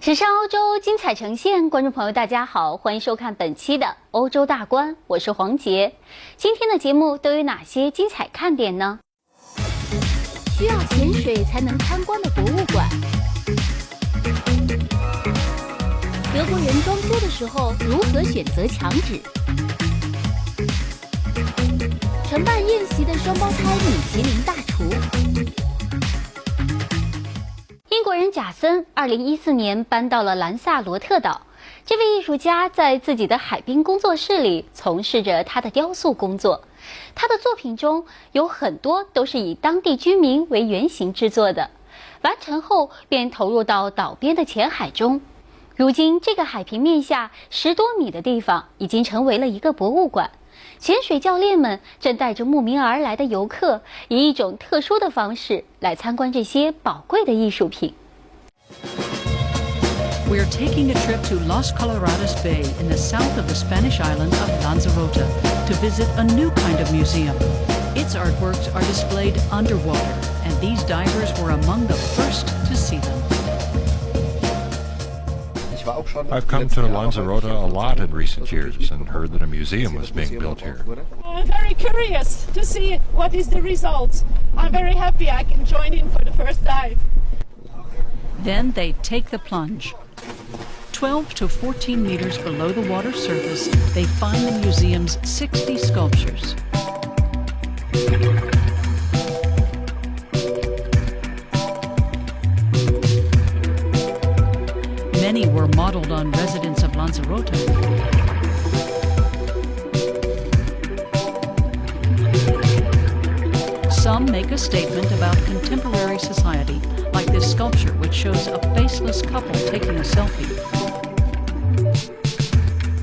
时尚欧洲精彩呈现，观众朋友大家好，欢迎收看本期的欧洲大观，我是黄杰。今天的节目都有哪些精彩看点呢？需要潜水才能参观的博物馆。德国人装修的时候如何选择墙纸？承办宴席的双胞胎米其林大厨。英国人贾森2014年搬到了兰萨罗特岛，这位艺术家在自己的海滨工作室里从事着他的雕塑工作。他的作品中有很多都是以当地居民为原型制作的，完成后便投入到岛边的浅海中。如今这个海平面下10多米的地方已经成为了一个博物馆，潜水教练们正带着慕名而来的游客，以一种特殊的方式来参观这些宝贵的艺术品。We are taking a trip to Las Coloradas Bay in the south of the Spanish island of Lanzarote to visit a new kind of museum. Its artworks are displayed underwater, and these divers were among the first to see them. I've come to Lanzarote a lot in recent years and heard that a museum was being built here. I'm very curious to see what is the result. I'm very happy I can join in for the first dive. Then they take the plunge. 12 to 14 meters below the water surface, they find the museum's 60 sculptures. Many were modeled on residents of Lanzarote. Some make a statement about contemporary society, like this sculpture which shows a faceless couple taking a selfie.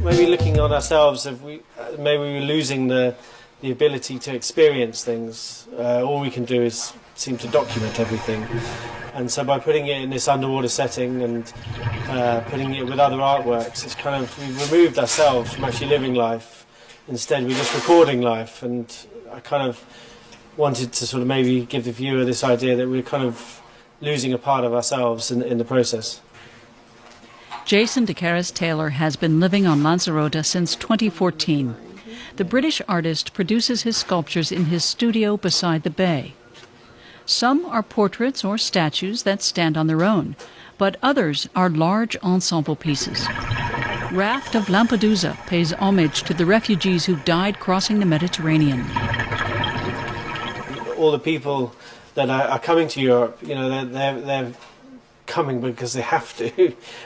Maybe looking on ourselves, maybe we're losing the ability to experience things. All we can do is seem to document everything. And so by putting it in this underwater setting and putting it with other artworks, it's kind of, we've removed ourselves from actually living life. Instead, we're just recording life. And I kind of wanted to sort of maybe give the viewer this idea that we're kind of losing a part of ourselves in the process. Jason DeCaris Taylor has been living on Lanzarote since 2014. The British artist produces his sculptures in his studio beside the bay. Some are portraits or statues that stand on their own, but others are large ensemble pieces. Raft of Lampedusa pays homage to the refugees who died crossing the Mediterranean. All the people that are coming to Europe, you know, they're coming because they have to.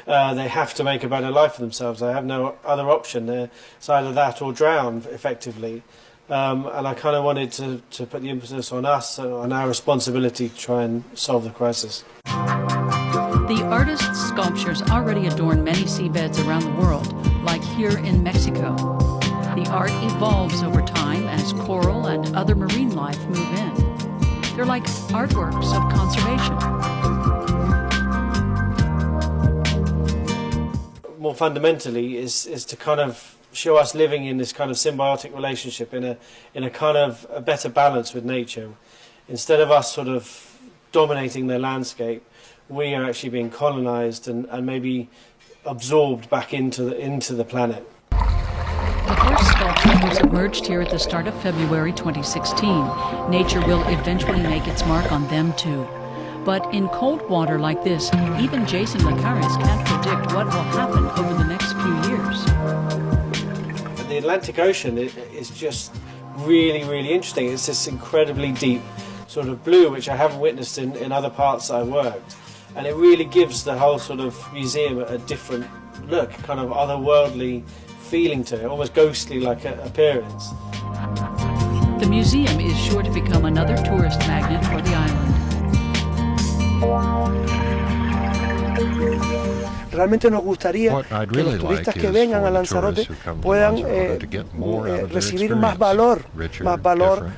They have to make a better life for themselves. They have no other option. It's either that or drown, effectively. And I kind of wanted to put the emphasis on us, on our responsibility to try and solve the crisis. The artist's sculptures already adorn many seabeds around the world, like here in Mexico. The art evolves over time as coral and other marine life move in. They're like artworks of conservation. More fundamentally is to kind of show us living in this kind of symbiotic relationship in a kind of a better balance with nature. Instead of us sort of dominating the landscape, we are actually being colonized and maybe absorbed back into the planet. The first sculpture was emerged here at the start of February 2016. Nature will eventually make its mark on them too. But in cold water like this, even Jason DeCaris can't predict what will happen over the next few years. The Atlantic Ocean is just really, really interesting. It's this incredibly deep sort of blue, which I haven't witnessed in other parts I've worked. And it really gives the whole sort of museum a different look, kind of otherworldly feeling to it, almost ghostly-like appearance. The museum is sure to become another tourist magnet for the island. Realmente nos gustaría que los turistas que vengan a Lanzarote puedan recibir más valor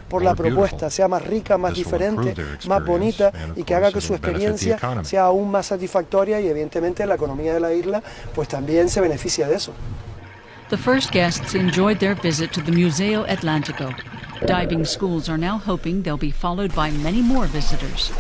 por la propuesta, sea más rica, más diferente, más bonita y que haga que su experiencia sea aún más satisfactoria y evidentemente la economía de la isla pues también se beneficia de eso. The first guests enjoyed their visit to the Museo Atlantico. Diving schools are now hoping they'll be followed by many more visitors.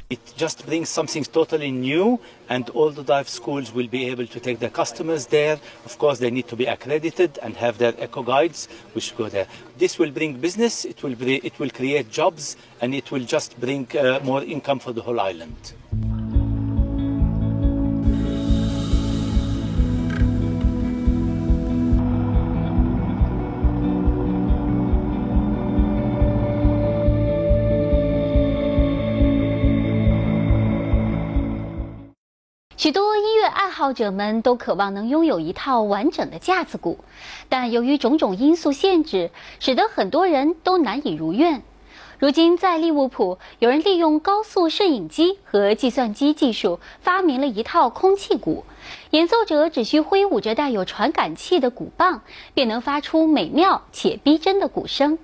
It just brings something totally new, and all the dive schools will be able to take their customers there. Of course, they need to be accredited and have their eco guides, which go there. This will bring business, it will create jobs, and it will just bring more income for the whole island.许多音乐爱好者们都渴望能拥有一套完整的架子鼓，但由于种种因素限制，使得很多人都难以如愿。如今，在利物浦，有人利用高速摄影机和计算机技术发明了一套空气鼓，演奏者只需挥舞着带有传感器的鼓棒，便能发出美妙且逼真的鼓声。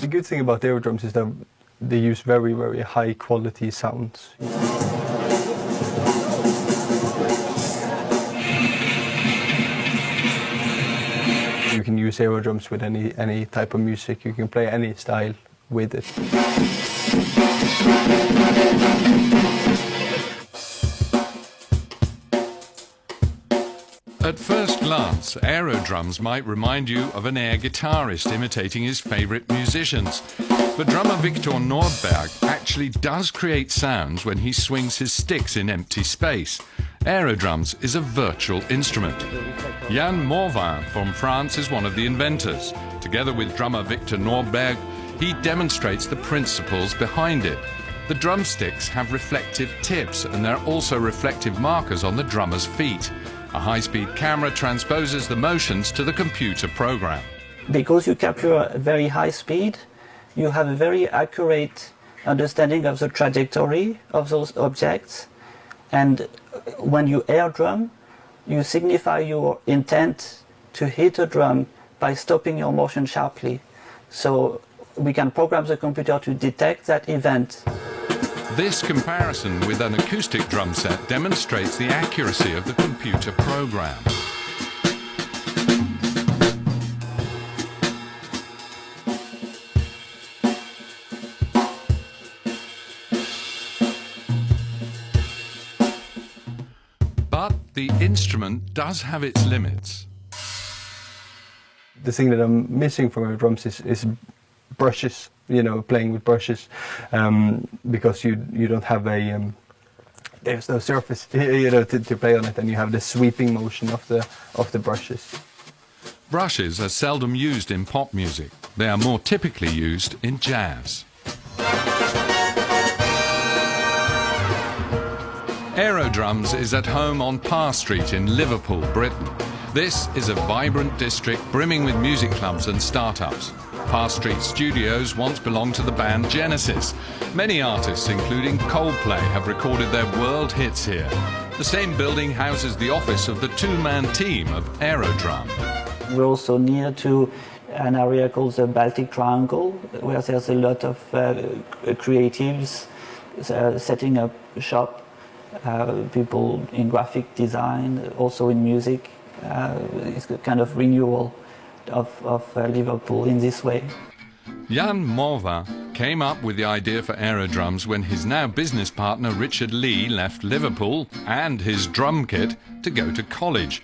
The good thing about aerodrums is that they use very, very high quality sounds. You can use aerodrums with any type of music. You can play any style with it. At first glance, aerodrums might remind you of an air guitarist imitating his favourite musicians. But drummer Victor Nordberg actually does create sounds when he swings his sticks in empty space. Aerodrums is a virtual instrument. Jan Morvin from France is one of the inventors. Together with drummer Victor Nordberg, he demonstrates the principles behind it. The drumsticks have reflective tips, and there are also reflective markers on the drummer's feet. A high-speed camera transposes the motions to the computer program. Because you capture a very high speed, you have a very accurate understanding of the trajectory of those objects. And when you air drum, you signify your intent to hit a drum by stopping your motion sharply. So we can program the computer to detect that event. This comparison with an acoustic drum set demonstrates the accuracy of the computer program. But the instrument does have its limits. The thing that I'm missing from our drums is brushes, you know, playing with brushes, because you don't have a there's no surface, you know, to play on it, and you have the sweeping motion of the brushes. Brushes are seldom used in pop music. They are more typically used in jazz. Aerodrums is at home on Parr Street in Liverpool, Britain. This is a vibrant district brimming with music clubs and startups. Parr Street Studios once belonged to the band Genesis. Many artists, including Coldplay, have recorded their world hits here. The same building houses the office of the two-man team of Aerodrum. We're also near to an area called the Baltic Triangle, where there's a lot of creatives setting up shop, people in graphic design, also in music. It's a kind of renewal of Liverpool in this way. Jan Morvin came up with the idea for Aerodrums when his now business partner Richard Lee left Liverpool and his drum kit to go to college.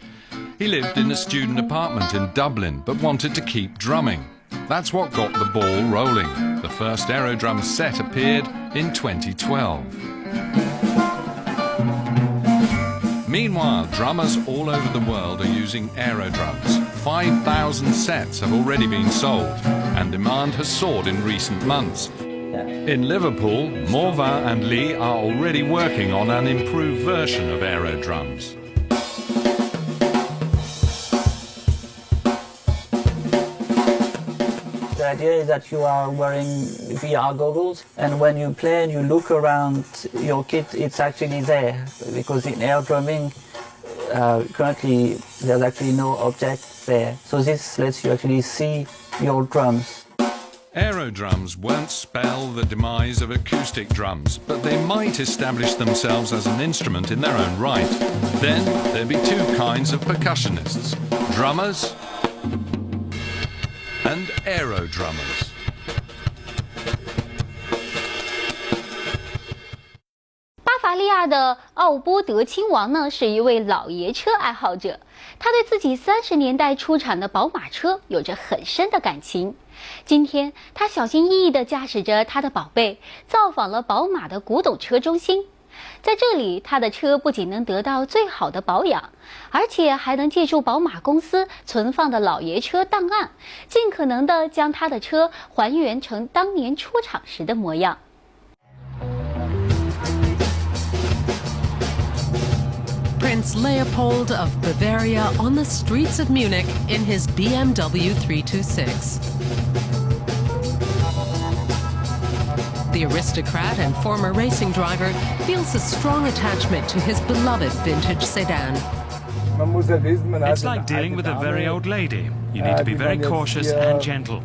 He lived in a student apartment in Dublin but wanted to keep drumming. That's what got the ball rolling. The first Aerodrum set appeared in 2012. Meanwhile, drummers all over the world are using Aerodrums. 5,000 sets have already been sold, and demand has soared in recent months. In Liverpool, Morvin and Lee are already working on an improved version of Aerodrums. The idea is that you are wearing VR goggles, and when you play and you look around your kit, it's actually there. Because in air drumming, currently there's actually no object there. So this lets you actually see your drums. Aerodrums won't spell the demise of acoustic drums, but they might establish themselves as an instrument in their own right. Then there'd be two kinds of percussionists, drummers and aerodrummers. 巴伐利亚的奥波德亲王呢，是一位老爷车爱好者，他对自己30年代出产的宝马车有着很深的感情。今天，他小心翼翼地驾驶着他的宝贝，造访了宝马的古董车中心。在这里，他的车不仅能得到最好的保养，而且还能借助宝马公司存放的老爷车档案，尽可能地将他的车还原成当年出厂时的模样。Prince Leopold of Bavaria on the streets of Munich in his BMW 326. The aristocrat and former racing driver feels a strong attachment to his beloved vintage sedan. It's like dealing with a very old lady. You need to be very cautious and gentle.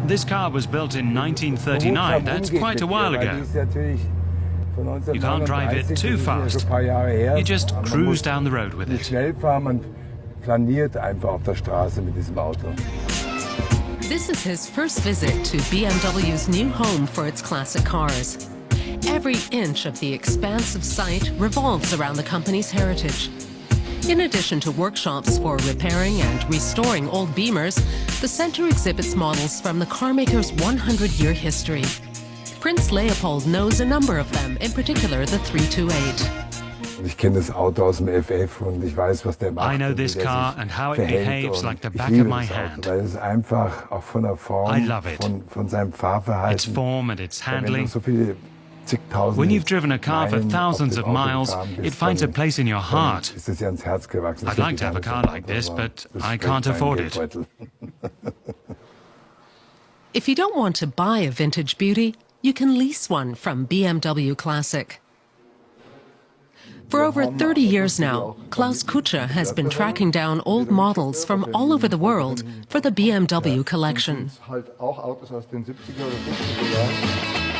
This car was built in 1939. That's quite a while ago. You can't drive it too fast. You just cruise down the road with it. This is his first visit to BMW's new home for its classic cars. Every inch of the expansive site revolves around the company's heritage. In addition to workshops for repairing and restoring old Beamers, the center exhibits models from the carmaker's 100-year history. Prince Leopold knows a number of them, in particular the 328. I know this car and how it behaves like the back of my hand. I love it. Its form and its handling. When you've driven a car for thousands of miles, it finds a place in your heart. I'd like to have a car like this, but I can't afford it. If you don't want to buy a vintage beauty, you can lease one from BMW Classic. For over 30 years now, Klaus Kutscher has been tracking down old models from all over the world for the BMW collection.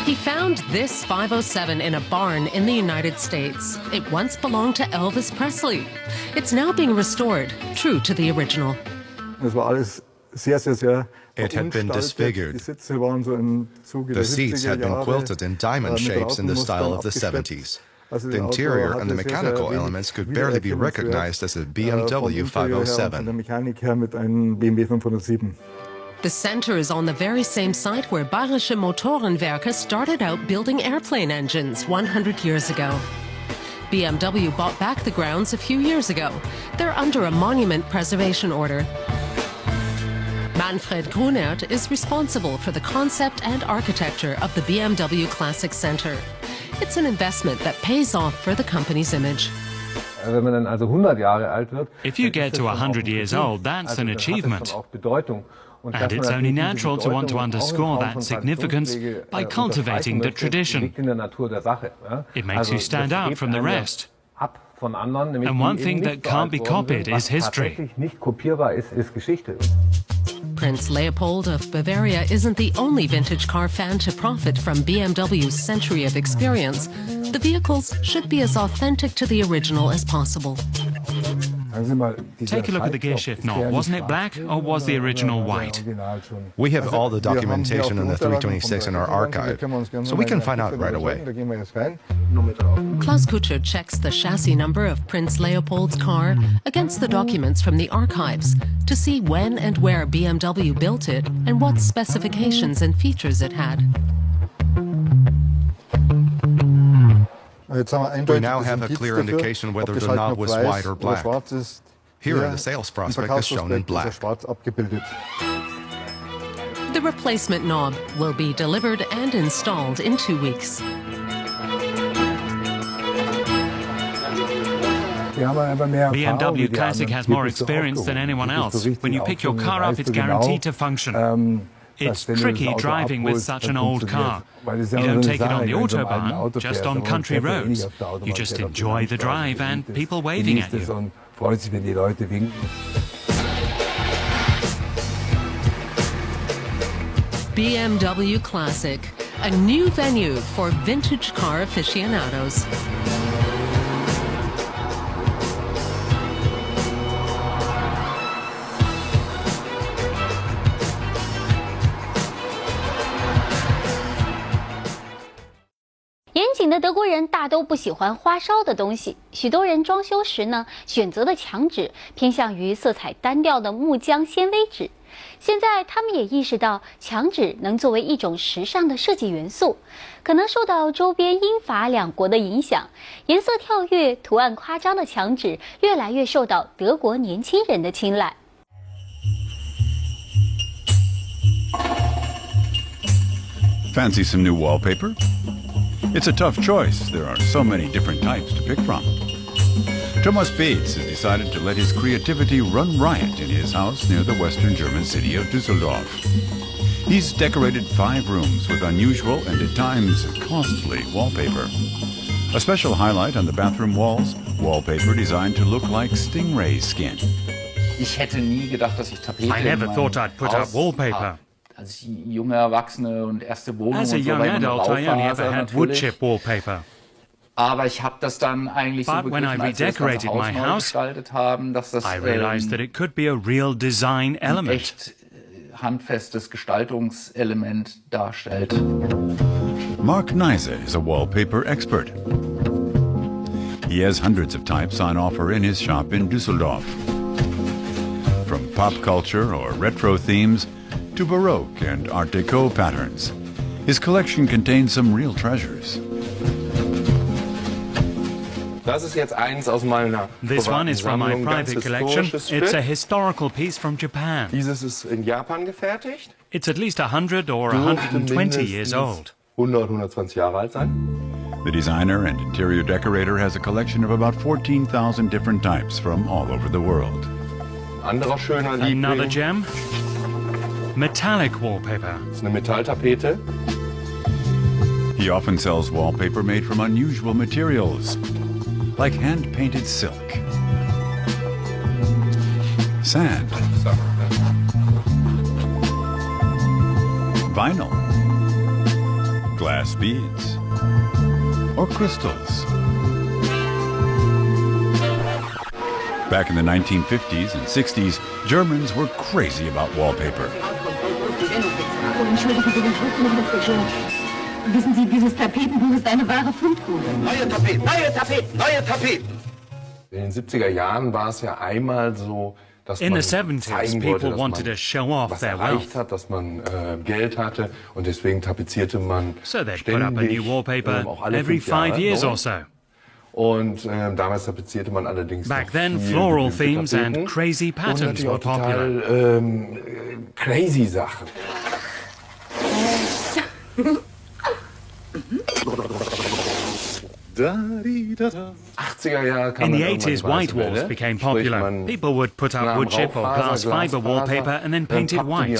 He found this 507 in a barn in the United States. It once belonged to Elvis Presley. It's now being restored, true to the original. It had been disfigured. The seats had been quilted in diamond shapes in the style of the 70s. The interior and the mechanical elements could barely be recognized as a BMW 507. The center is on the very same site where Bayerische Motorenwerke started out building airplane engines 100 years ago. BMW bought back the grounds a few years ago. They're under a monument preservation order. Manfred Grunert is responsible for the concept and architecture of the BMW Classic Center. It's an investment that pays off for the company's image. If you get to 100 years old, that's an achievement. And it's only natural to want to underscore that significance by cultivating the tradition. It makes you stand out from the rest. And one thing that can't be copied is history. Prince Leopold of Bavaria isn't the only vintage car fan to profit from BMW's century of experience. The vehicles should be as authentic to the original as possible. Take a look at the gearshift knob. Wasn't it black or was the original white? We have all the documentation in the 326 in our archive, so we can find out right away. Klaus Kutscher checks the chassis number of Prince Leopold's car against the documents from the archives to see when and where BMW built it and what specifications and features it had. We now have a clear indication whether the knob was white or black. Here in the sales prospect is shown in black. The replacement knob will be delivered and installed in 2 weeks. BMW Classic has more experience than anyone else. When you pick your car up, it's guaranteed to function. It's tricky driving with such an old car. You don't take it on the Autobahn, just on country roads. You just enjoy the drive and people waving at you. BMW Classic, a new venue for vintage car aficionados.严谨的德国人大都不喜欢花哨的东西，许多人装修时呢选择的墙纸偏向于色彩单调的木浆纤维纸。现在他们也意识到，墙纸能作为一种时尚的设计元素。可能受到周边英法两国的影响，颜色跳跃、图案夸张的墙纸越来越受到德国年轻人的青睐。Fancy some new wallpaper? It's a tough choice. There are so many different types to pick from. Thomas Bates has decided to let his creativity run riot in his house near the western German city of Düsseldorf. He's decorated 5 rooms with unusual and at times costly wallpaper. A special highlight on the bathroom walls, wallpaper designed to look like stingray skin. Ich hätte nie gedacht, dass ich Tapete I never thought I'd put up wallpaper. Als junge Erwachsene und erste Wohnung As a und so young weiter, adult, I only ever had wood chip wallpaper. Aber ich habe das dann eigentlich so begriffen, als wir das ganze Haus neu gestaltet haben, dass das I realized that it could be a real design element. Ein echt handfestes Gestaltungselement darstellt. Mark Neise is a wallpaper expert. He has hundreds of types on offer in his shop in Düsseldorf. From pop culture or retro themes to Baroque and Art Deco patterns. His collection contains some real treasures. Das ist jetzt eins aus meiner This one is from my private collection. It's a historical piece from Japan. Dieses ist in Japan gefertigt. It's at least 100 or 120 years old. 100, 120 Jahre alt sein. The designer and interior decorator has a collection of about 14,000 different types from all over the world. Anderer schöner Liebling. Another gem. Metallic wallpaper. Das ist eine Metalltapete. He often sells wallpaper made from unusual materials, like hand-painted silk, sand, vinyl, glass beads, or crystals. Back in the 1950s and 60s, Germans were crazy about wallpaper. Wissen Sie, dieses Tapetenbuch ist eine wahre Fundgrube. Neue Tapeten, neue Tapeten, neue Tapeten! In den 70er Jahren war es ja einmal so, dass man zeigen wollte, dass man was erreicht hat, dass man Geld hatte und deswegen tapezierte man ständig, auch alle 5 Jahre. Und damals tapezierte man allerdings Back then, floral themes and crazy patterns were popular. Crazy Sachen. In the 80s, white walls became popular. People would put up wood chip or glass fiber wallpaper and then paint it white.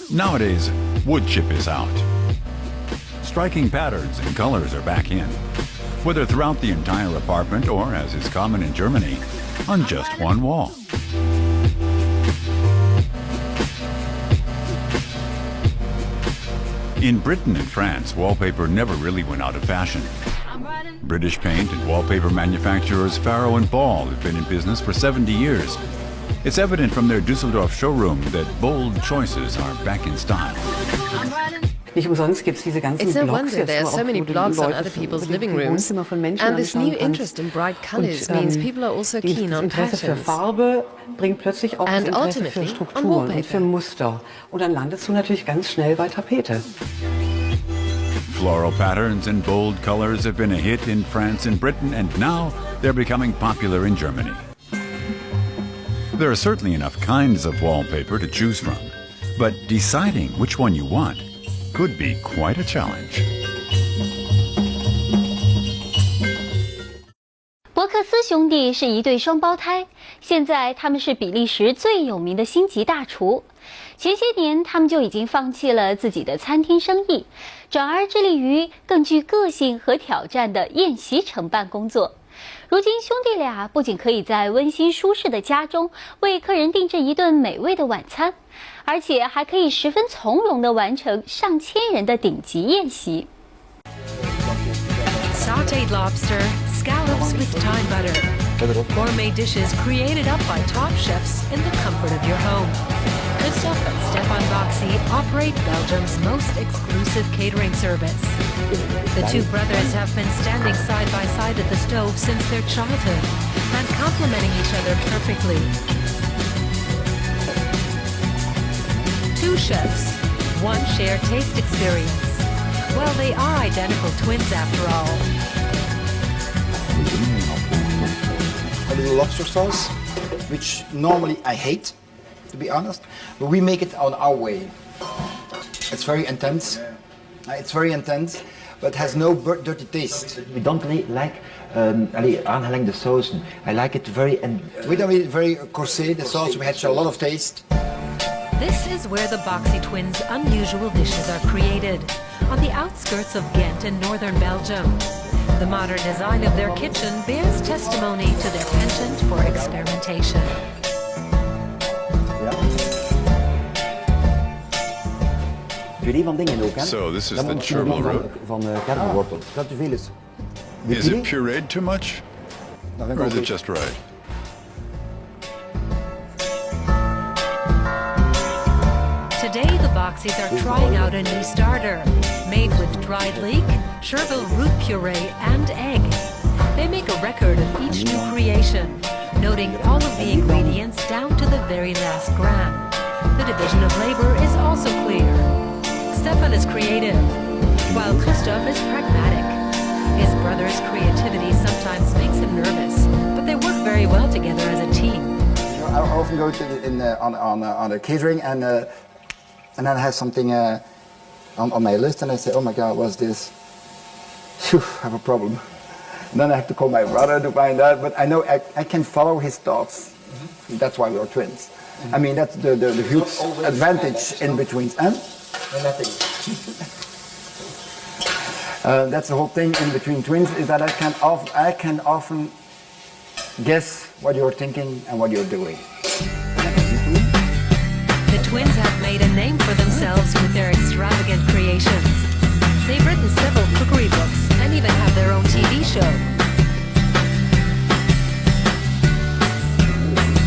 Nowadays, wood chip is out. Striking patterns and colors are back in, whether throughout the entire apartment or, as is common in Germany, on just one wall. In Britain and France, wallpaper never really went out of fashion. British paint and wallpaper manufacturers Farrow & Ball have been in business for 70 years. It's evident from their Düsseldorf showroom that bold choices are back in style. It's no wonder there are so many blogs on other people's living rooms, and this new interest in bright colors means people are also keen on patterns, and ultimately on wallpaper. Floral patterns and bold colors have been a hit in France and Britain, and now they're becoming popular in Germany. There are certainly enough kinds of wallpaper to choose from, but deciding which one you want could be quite a challenge. 伯克斯兄弟是一对双胞胎，现在他们是比利时最有名的星级大厨。前些年，他们就已经放弃了自己的餐厅生意，转而致力于更具个性和挑战的宴席承办工作。如今兄弟俩不仅可以在温馨舒适的家中为客人定制一顿美味的晚餐，而且还可以十分从容地完成上千人的顶级宴席。Sautéed lobster, scallops with thyme butter. Gourmet dishes created up by top chefs in the comfort of your home. Christophe and Stefan Boxy operate Belgium's most exclusive catering service. The two brothers have been standing side by side at the stove since their childhood and complementing each other perfectly. Two chefs, one shared taste experience. Well, they are identical twins after all. A little lobster sauce, which normally I hate, to be honest, but we make it on our way. It's very intense. But has no dirty taste. We don't like aangelengde de sausen. I like it very... We don't eat very corsé, the sauce, we have a lot of taste. This is where the Boxy twins' unusual dishes are created, on the outskirts of Ghent in northern Belgium. The modern design of their kitchen bears testimony to their penchant for experimentation. So this is the chervil root. Is it pureed too much? Or is it just right? Today the Boxies are trying out a new starter, made with dried leek, chervil root puree and egg. They make a record of each new creation, noting all of the ingredients down to the very last gram. The division of labor is also clear. Stefan is creative, while Christophe is pragmatic. His brother's creativity sometimes makes him nervous, but they work very well together as a team. I often go to on a catering and then I have something on my list and I say, oh my God, what's this? Phew, I have a problem. And then I have to call my brother to find out, but I know I can follow his thoughts. That's why we are twins. I mean, that's the huge advantage in between. And nothing. That's the whole thing in between twins, is that I can often guess what you're thinking and what you're doing. The twins have made a name for themselves with their extravagant creations. They've written several cookery books and even have their own TV show.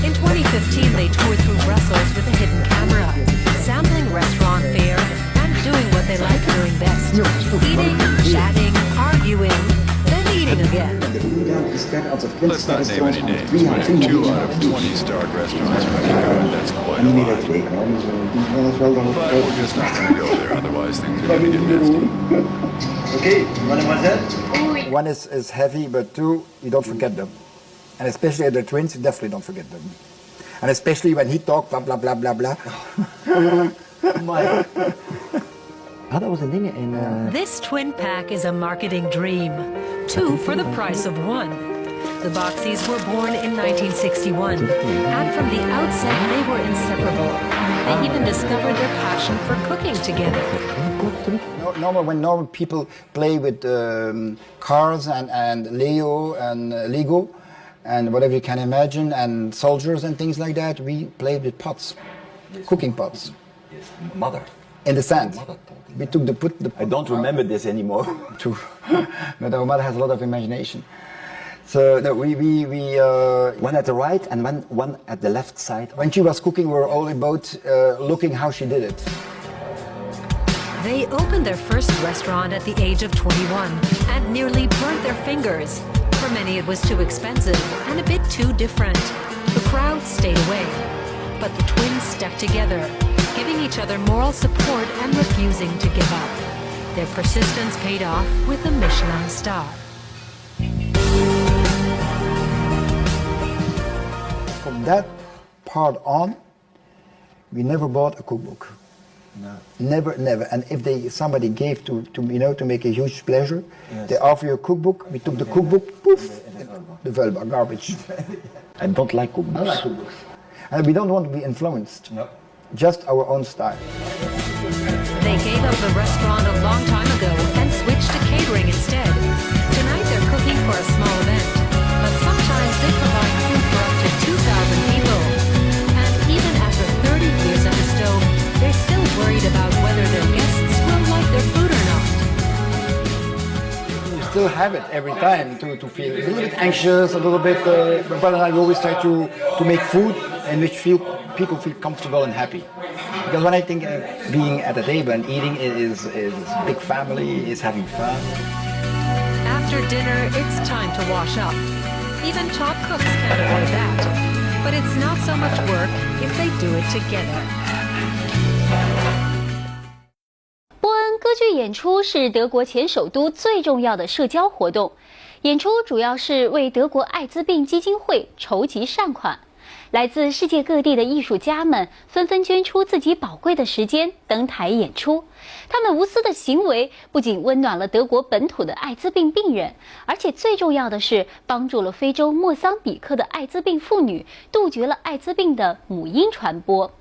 In 2015, they toured through Brussels with a hidden camera, sampling restaurant fare and doing what they like doing best. Eating, chatting, arguing, then eating again. Let's not name any names, but in 2 out of 20 starred restaurants when you go, that's quite a lot. But we're just not going to go there, otherwise things are going to get nasty. Okay, mademoiselle? One is heavy, but two, you don't forget them. And especially the twins, you definitely don't forget them. And especially when he talked, blah, blah, blah, blah, blah. This twin pack is a marketing dream. 2 for the price of 1. The Boxies were born in 1961, and from the outset they were inseparable. They even discovered their passion for cooking together. When normal people play with cars and Lego and whatever you can imagine, and soldiers and things like that, we played with pots, cooking pots. Mother. In the sand. We took the I don't remember this anymore. True. But our mother has a lot of imagination. So no, we one at the right and one at the left side. When she was cooking, we were all about looking how she did it. They opened their first restaurant at the age of 21 and nearly burnt their fingers. For many it was too expensive and a bit too different. The crowd stayed away, but the twins stuck together, giving each other moral support and refusing to give up. Their persistence paid off with a Michelin star. From that part on, we never bought a cookbook. No. Never. And if somebody gave to make a huge pleasure, yes, they offer you a cookbook. We took the cookbook, poof, the vulva, garbage. I don't like cookbooks. I like cookbooks. And we don't want to be influenced. No. Just our own style. They gave up the restaurant a long time ago and switched to catering instead. Tonight they're cooking for a small event. still have it every time to feel a little bit anxious, a little bit. My brother and I always try to make food in which people feel comfortable and happy. Because when I think being at a table and eating is big family, is having fun. After dinner, it's time to wash up. Even top cooks can't avoid that. But it's not so much work if they do it together. 波恩歌剧演出是德国前首都最重要的社交活动，演出主要是为德国艾滋病基金会筹集善款。来自世界各地的艺术家们纷纷捐出自己宝贵的时间登台演出，他们无私的行为不仅温暖了德国本土的艾滋病病人，而且最重要的是帮助了非洲莫桑比克的艾滋病妇女杜绝了艾滋病的母婴传播。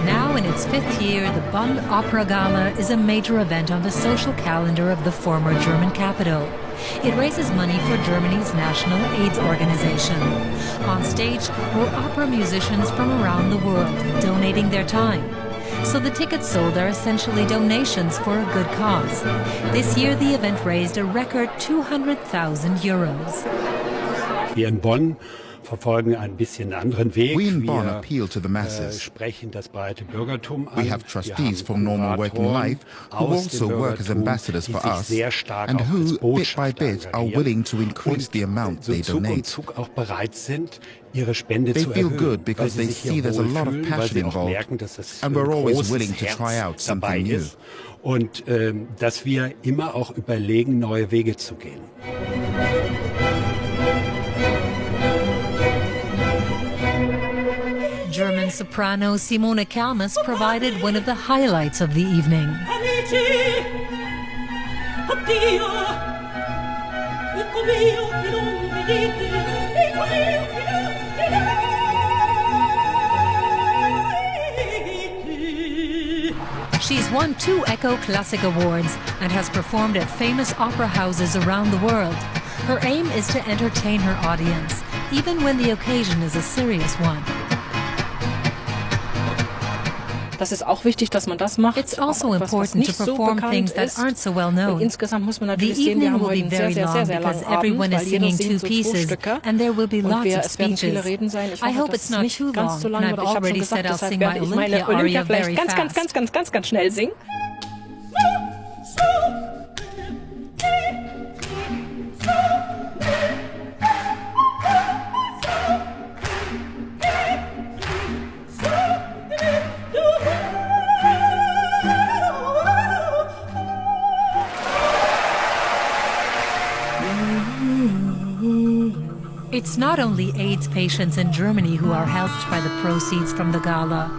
Now in its 5th year, the Bonn Opera Gala is a major event on the social calendar of the former German capital. It raises money for Germany's national AIDS organization. On stage were opera musicians from around the world donating their time. So the tickets sold are essentially donations for a good cause. This year the event raised a record 200,000 euros. Hier in Bonn verfolgen einen bisschen anderen Weg. We in Bonn appeal to the masses. Sprechen das breite Bürgertum an. We have trustees for normal working life who also work as ambassadors for us and who, bit by bit, are willing to increase the amount they donate. Auch bereit sind, ihre Spende they zu feel erhöhen, good because they see there's a lot of passion involved, and we're always willing to try out something new. Und dass wir immer auch überlegen, neue Wege zu gehen. German soprano Simone Kalmus provided one of the highlights of the evening. She's won 2 Echo Classic Awards and has performed at famous opera houses around the world. Her aim is to entertain her audience, even when the occasion is a serious one. It's also important to perform things that aren't so well known. The evening will be very long because everyone is singing 2 pieces and there will be lots of speeches. I hope it's not too long, and I've already said I'll sing my Olympia aria very fast. It's not only AIDS patients in Germany who are helped by the proceeds from the gala.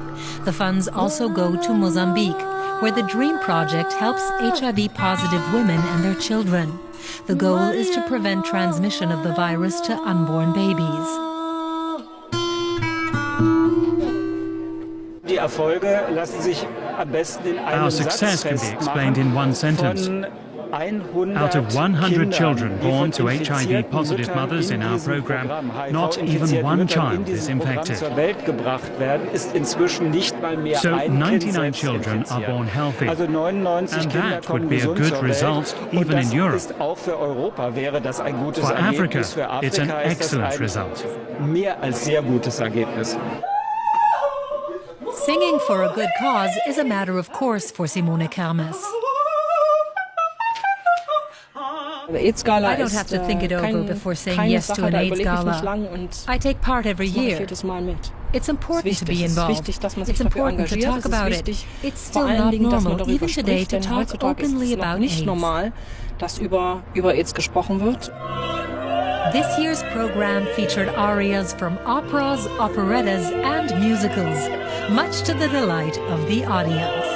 The funds also go to Mozambique, where the DREAM Project helps HIV-positive women and their children. The goal is to prevent transmission of the virus to unborn babies. Our success can be explained in one sentence. Out of 100 children born to HIV-positive mothers in our program, not even one child is infected. So 99 children are born healthy, and that would be a good result even in Europe. For Africa, it's an excellent result. Singing for a good cause is a matter of course for Simone Kalmus. I don't have to think it over before saying yes to an AIDS gala. I take part every year. It's important to be involved. It's important to talk about it. It's still not normal, even today, to talk openly about AIDS. This year's program featured arias from operas, operettas, and musicals, much to the delight of the audience.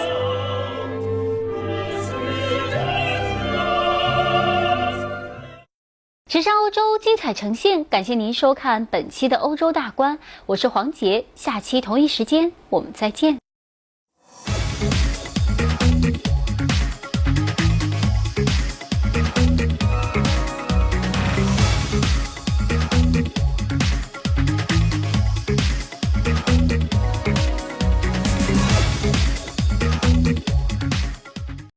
时尚欧洲精彩呈现，感谢您收看本期的欧洲大观，我是黄杰，下期同一时间我们再见。